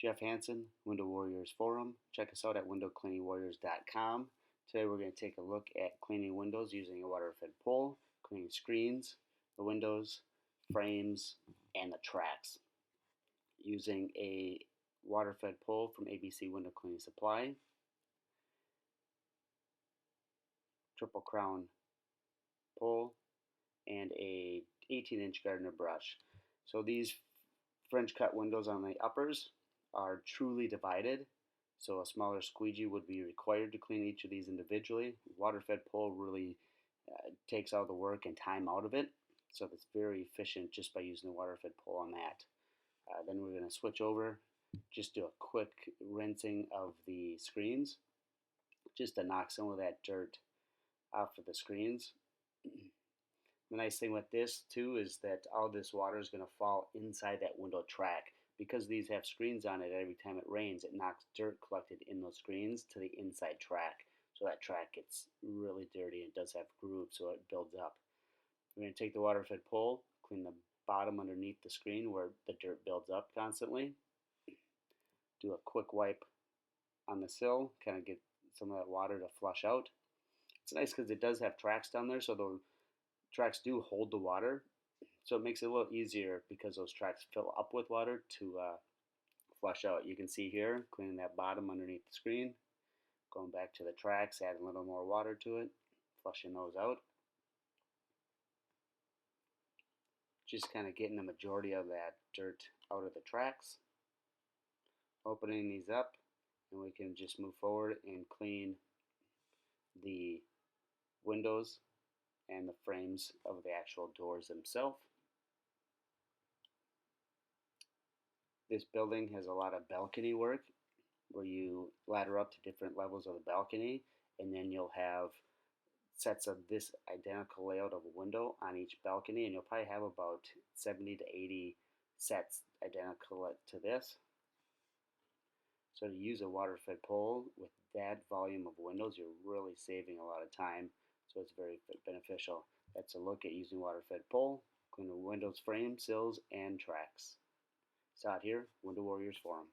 Jeff Hansen, Window Warriors Forum. Check us out at windowcleaningwarriors.com. Today we're going to take a look at cleaning windows using a water-fed pole, cleaning screens, the windows, frames, and the tracks. Using a water-fed pole from ABC Window Cleaning Supply, triple crown pole, and a 18-inch gardener brush. So these French cut windows on the uppers are truly divided, so a smaller squeegee would be required to clean each of these individually. Water-fed pole really takes all the work and time out of it, so it's very efficient just by using the water-fed pole on that. Then we're going to switch over, just do a quick rinsing of the screens, just to knock some of that dirt off of the screens. The nice thing with this too is that all this water is going to fall inside that window track. Because these have screens on it, every time it rains, it knocks dirt collected in those screens to the inside track. So that track gets really dirty and does have grooves, so it builds up. We're going to take the water-fed pole, clean the bottom underneath the screen where the dirt builds up constantly. Do a quick wipe on the sill, kind of get some of that water to flush out. It's nice because it does have tracks down there, so the tracks do hold the water. So it makes it a little easier because those tracks fill up with water to flush out. You can see here, cleaning that bottom underneath the screen, going back to the tracks, adding a little more water to it, flushing those out. Just kind of getting the majority of that dirt out of the tracks. Opening these up, and we can just move forward and clean the windows and the frames of the actual doors themselves. This building has a lot of balcony work where you ladder up to different levels of the balcony, and then you'll have sets of this identical layout of a window on each balcony, and you'll probably have about 70 to 80 sets identical to this. So to use a water-fed pole with that volume of windows, you're really saving a lot of time, so it's very beneficial. That's a look at using water-fed pole, clean the windows, frame, sills, and tracks. It's out here, Window Warriors Forum.